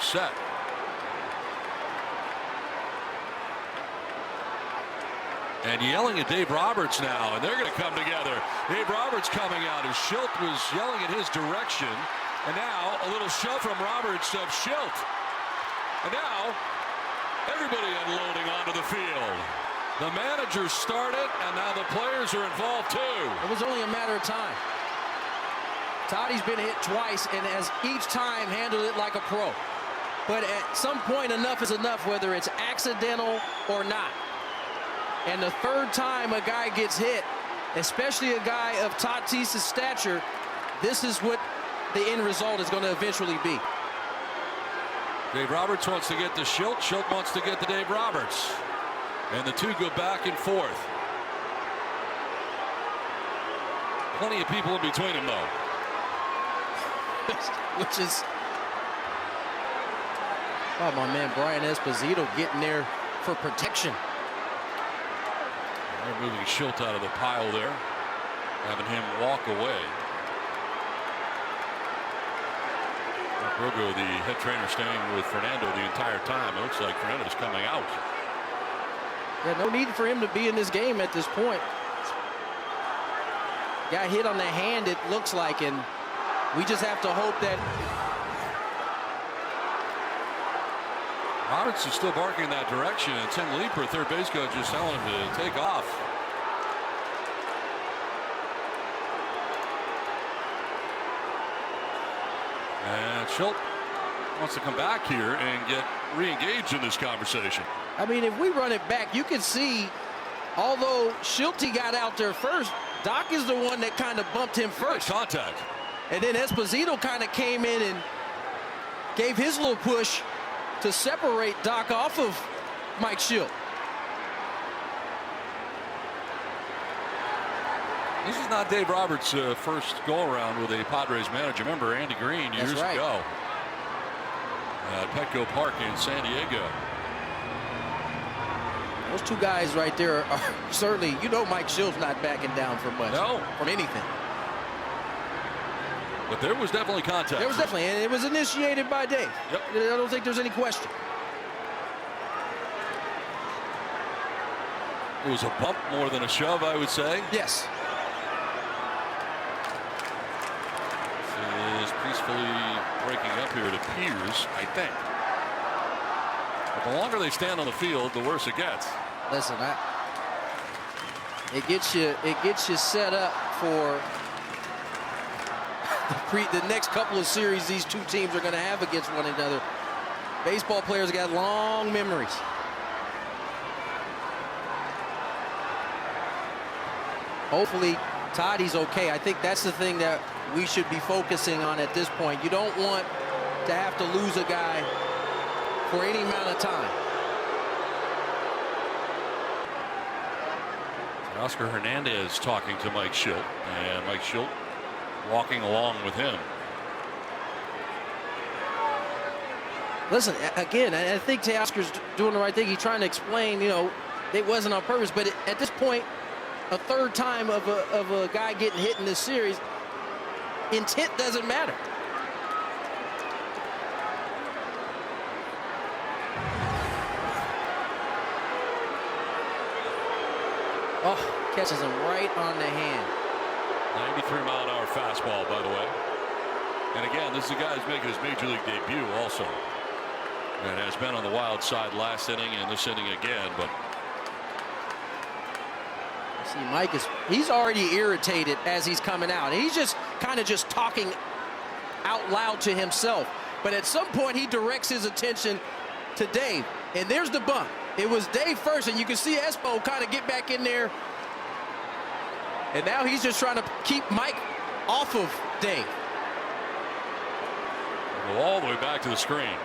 set. And yelling at Dave Roberts now, and they're going to come together. Dave Roberts coming out as Schilt was yelling in his direction. And now a little shove from Roberts of Schilt. And now everybody unloading onto the field. The managers started, and now the players are involved too. It was only a matter of time. Toddy's been hit twice and has each time handled it like a pro. But at some point, enough is enough, whether it's accidental or not. And the third time a guy gets hit, especially a guy of Tatis's stature, this is what the end result is going to eventually be. Dave Roberts wants to get to Schilt. Schilt wants to get to Dave Roberts. And the two go back and forth. Plenty of people in between them, though. Which is... Oh, my man, Brian Esposito getting there for protection. They're moving Schilt out of the pile there, having him walk away. Rogo, the head trainer, staying with Fernando the entire time. It looks like Fernando's coming out. Yeah, no need for him to be in this game at this point. Got hit on the hand, it looks like, and we just have to hope that... Roberts is still barking in that direction, and Tim Leeper, third base coach, is telling him to take off. And Schilt wants to come back here and get re-engaged in this conversation. I mean, if we run it back, you can see, although Schilt got out there first, Doc is the one that kind of bumped him first. Nice contact. And then Esposito kind of came in and gave his little push to separate Doc off of Mike Schilt. This is not Dave Roberts' first go-around with a Padres manager. Remember Andy Green years ago at Petco Park in San Diego. Those two guys right there are certainly, you know, Mike Schilt's not backing down from much. No. From anything. But there was definitely contact. There was definitely, and it was initiated by Dave. Yep. I don't think there's any question. It was a bump more than a shove, I would say. Yes. This is peacefully breaking up here, it appears, I think. But the longer they stand on the field, the worse it gets. Listen, it gets you set up for the next couple of series these two teams are going to have against one another. Baseball players got long memories. Hopefully Toddy's okay. I think that's the thing that we should be focusing on at this point. You don't want to have to lose a guy for any amount of time. Oscar Hernandez talking to Mike Schilt, and Mike Schilt walking along with him. Listen, again, I think Teoscar's doing the right thing. He's trying to explain, you know, it wasn't on purpose, but at this point, a third time of a guy getting hit in this series, intent doesn't matter. Oh, catches him right on the hand. 93-mile-an-hour fastball, by the way. And again, this is a guy who's making his major league debut also. And has been on the wild side last inning and this inning again, but see, Mike he's already irritated as he's coming out. He's just kind of just talking out loud to himself. But at some point, he directs his attention to Dave. And there's the bump. It was Dave first, and you can see Espo kind of get back in there. And now he's just trying to keep Mike off of Dave. Go all the way back to the screen.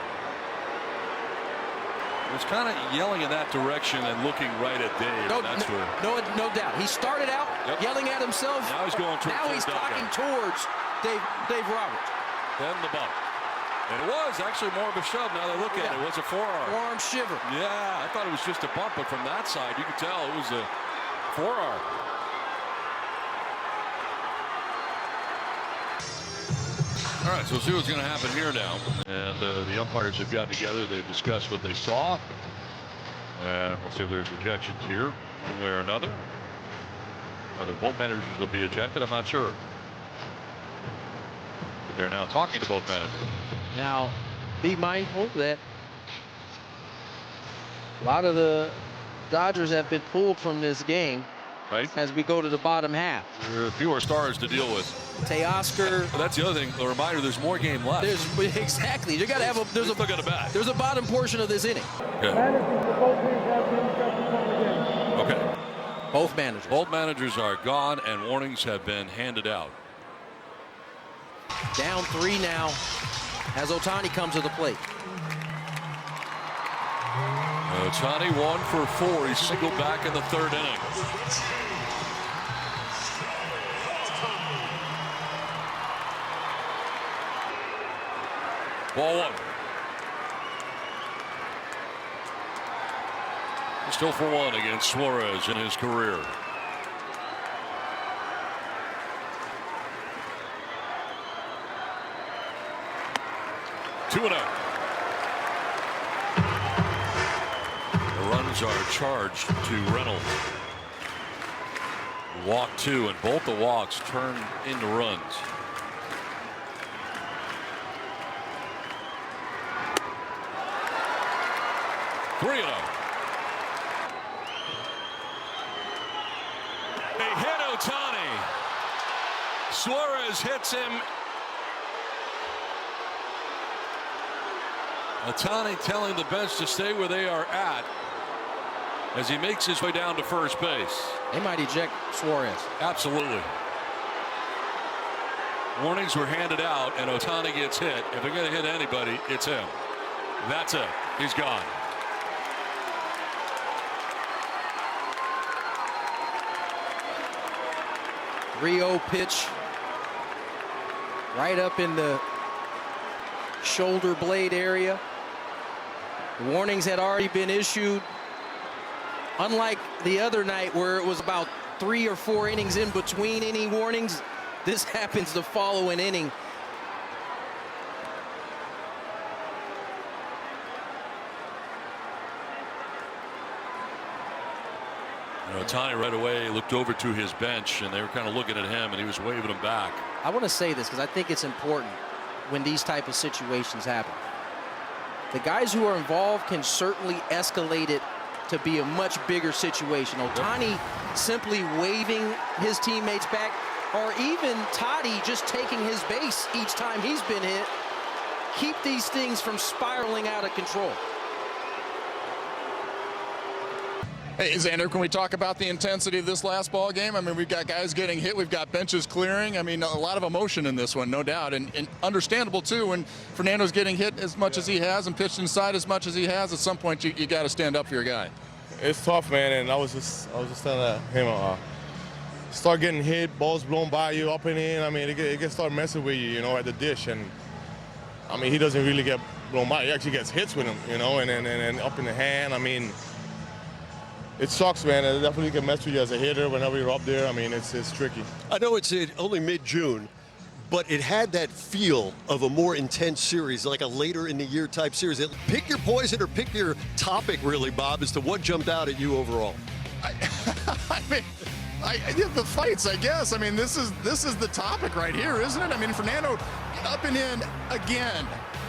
He was kind of yelling in that direction and looking right at Dave. No doubt. He started out yelling at himself. Now he's going towards. Now he's talking towards Dave Roberts. Then the bump. And it was actually more of a shove. Now they look at it. It was a forearm. Forearm shiver. Yeah, I thought it was just a bump, but from that side, you could tell it was a forearm. All right, so we'll see what's going to happen here now. And the umpires have got together. They've discussed what they saw. And we'll see if there's rejections here, one way or another. Whether both managers will be ejected, I'm not sure. But they're now talking to both managers. Now, be mindful that a lot of the Dodgers have been pulled from this game. Right. As we go to the bottom half. There are fewer stars to deal with. Teoscar. But that's the other thing. A reminder: there's more game left. Exactly. You got to have a. There's a look at the bat. There's a bottom portion of this inning. Okay. Okay. Both managers. Both managers are gone, and warnings have been handed out. Down 3 now, as Ohtani comes to the plate. Ohtani 1 for 4. He singled back in the 3rd inning. Ball 1. Still for 1 against Suarez in his career. Two and out. Runs are charged to Reynolds. Walk 2, and both the walks turn into runs. Three and out. They hit Ohtani. Suarez hits him. Ohtani telling the bench to stay where they are at as he makes his way down to first base. They might eject Suarez. Absolutely. Warnings were handed out, and Ohtani gets hit. If they're going to hit anybody, it's him. That's it. He's gone. Rio pitch right up in the shoulder blade area. The warnings had already been issued. Unlike the other night where it was about 3 or 4 innings in between inning warnings, this happens the following inning. Ohtani right away looked over to his bench, and they were kind of looking at him, and he was waving them back. I want to say this because I think it's important when these type of situations happen. The guys who are involved can certainly escalate it to be a much bigger situation. Ohtani simply waving his teammates back, or even Toddy just taking his base each time he's been hit, keep these things from spiraling out of control. Hey, Xander, can we talk about the intensity of this last ball game? I mean, we've got guys getting hit. We've got benches clearing. I mean, a lot of emotion in this one, no doubt. And understandable, too, when Fernando's getting hit as much as he has and pitched inside as much as he has. At some point, you got to stand up for your guy. It's tough, man. And I was just telling him, start getting hit, balls blown by you, up and in. I mean, it can start messing with you, you know, at the dish. And, I mean, he doesn't really get blown by. He actually gets hits with him, you know, and up in the hand. I mean, it sucks, man. It definitely can mess with you as a hitter whenever you're up there. I mean, it's tricky. I know it's only mid-June, but it had that feel of a more intense series, like a later in the year type series. Pick your poison or pick your topic, really, Bob, as to what jumped out at you overall. I mean, the fights, I guess. I mean, this is the topic right here, isn't it? I mean, Fernando up and in again.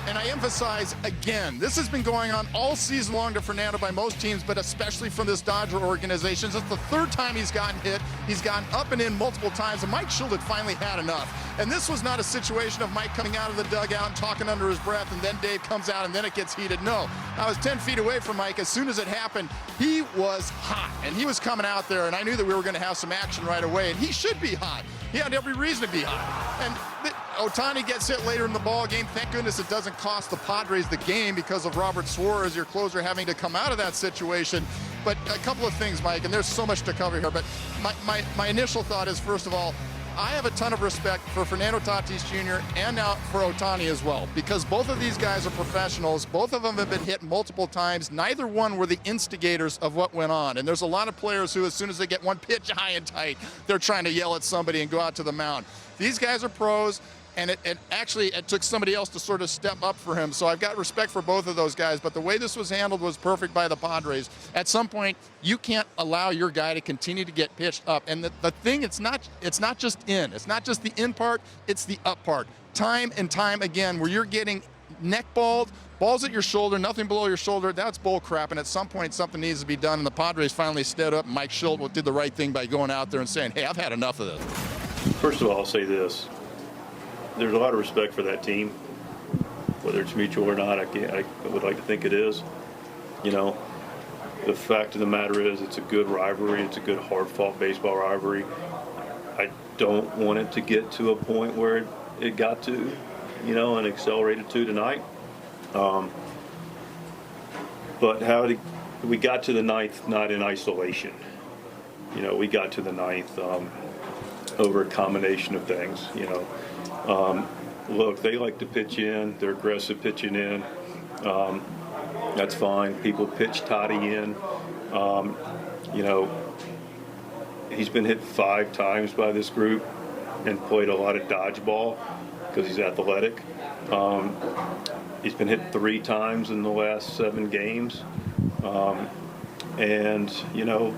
And I emphasize again, this has been going on all season long to Fernando by most teams, but especially from this Dodger organization. It's the 3rd time he's gotten hit. He's gotten up and in multiple times, and Mike Shildt had finally had enough. And this was not a situation of Mike coming out of the dugout and talking under his breath, and then Dave comes out, and then it gets heated. No, I was 10 feet away from Mike. As soon as it happened, he was hot, and he was coming out there, and I knew that we were going to have some action right away, and he should be hot. He had every reason to be hot. And Ohtani gets hit later in the ball game. Thank goodness it doesn't cost the Padres the game because of Robert Suarez, your closer, having to come out of that situation. But a couple of things, Mike, and there's so much to cover here. But my initial thought is, first of all, I have a ton of respect for Fernando Tatis Jr. and now for Ohtani as well, because both of these guys are professionals. Both of them have been hit multiple times. Neither one were the instigators of what went on. And there's a lot of players who, as soon as they get one pitch high and tight, they're trying to yell at somebody and go out to the mound. These guys are pros. and it took somebody else to sort of step up for him. So I've got respect for both of those guys, but the way this was handled was perfect by the Padres. At some point, you can't allow your guy to continue to get pitched up. And the thing, it's not just in. It's not just the in part, it's the up part. Time and time again, where you're getting neck balled, balls at your shoulder, nothing below your shoulder, that's bull crap. And at some point, something needs to be done. And the Padres finally stood up. Mike Shildt did the right thing by going out there and saying, hey, I've had enough of this. First of all, I'll say this. There's a lot of respect for that team, whether it's mutual or not. I would like to think it is. You know, the fact of the matter is it's a good rivalry. It's a good, hard-fought baseball rivalry. I don't want it to get to a point where it got to, you know, and accelerated to tonight. But we got to the ninth not in isolation. You know, we got to the ninth over a combination of things, you know. Look, they like to pitch in. They're aggressive pitching in. That's fine. People pitch Toddy in. You know, he's been hit 5 times by this group and played a lot of dodgeball because he's athletic. He's been hit 3 times in the last 7 games. And, you know,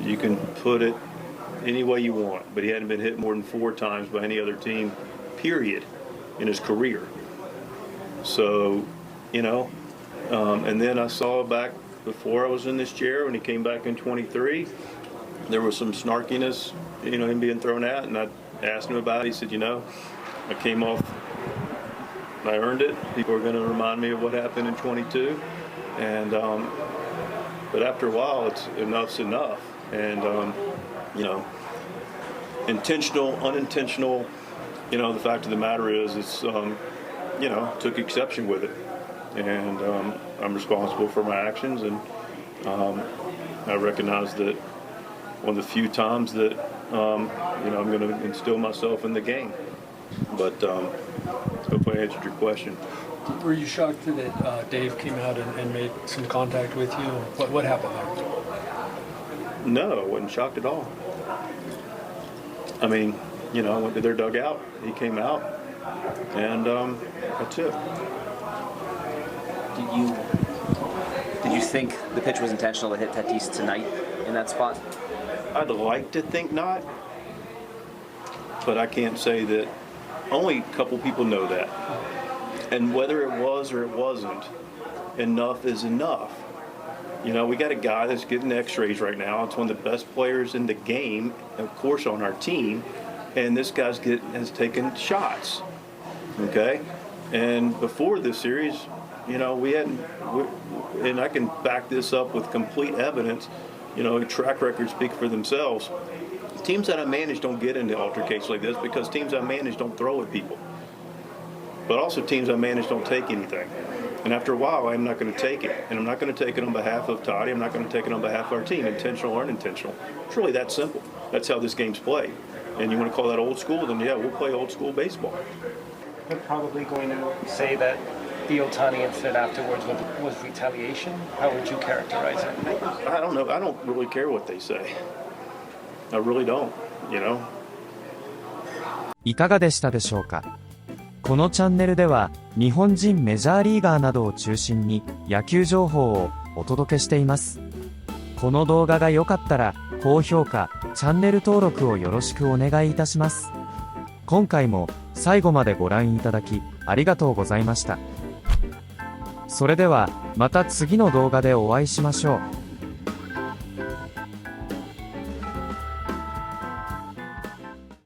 you can put it any way you want, but he hadn't been hit more than 4 times by any other team, period, in his career. So, you know, and then I saw back before I was in this chair when he came back in 23, there was some snarkiness, you know, him being thrown out, and I asked him about it. He said, you know, I came off, I earned it. People are going to remind me of what happened in 22, and but after a while, enough's enough, and you know, intentional, unintentional, you know, the fact of the matter is it's, you know, took exception with it. And I'm responsible for my actions, and I recognize that one of the few times that, you know, I'm going to instill myself in the game. But hopefully I answered your question. Were you shocked that Dave came out and made some contact with you? What happened there? No, I wasn't shocked at all. I mean, you know, I went to their dugout. He came out, and that's it. Did you think the pitch was intentional to hit Tatis tonight in that spot? I'd like to think not, but I can't say that. Only a couple people know that. And whether it was or it wasn't, enough is enough. You know, we got a guy that's getting x-rays right now. It's one of the best players in the game, of course, on our team. And this guy's has taken shots, okay? And before this series, you know, and I can back this up with complete evidence, you know, track records speak for themselves. Teams that I manage don't get into altercations like this because teams I manage don't throw at people. But also teams I manage don't take anything. And after a while, I'm not going to take it. And I'm not going to take it on behalf of Toddy. I'm not going to take it on behalf of our team, intentional or unintentional. It's really that simple. That's how this game's played. And you want to call that old school, then yeah, we'll play old school baseball. They're probably going to say that the Ohtani incident afterwards was retaliation. How would you characterize it? I don't know. I don't really care what they say. I really don't, you know. いかがでしたでしょうか。このチャンネルでは日本人メジャーリーガーなどを中心に野球情報をお届けしています。この動画が良かったら高評価、チャンネル登録をよろしくお願いいたします。今回も最後までご覧いただきありがとうございました。それではまた次の動画でお会いしましょう。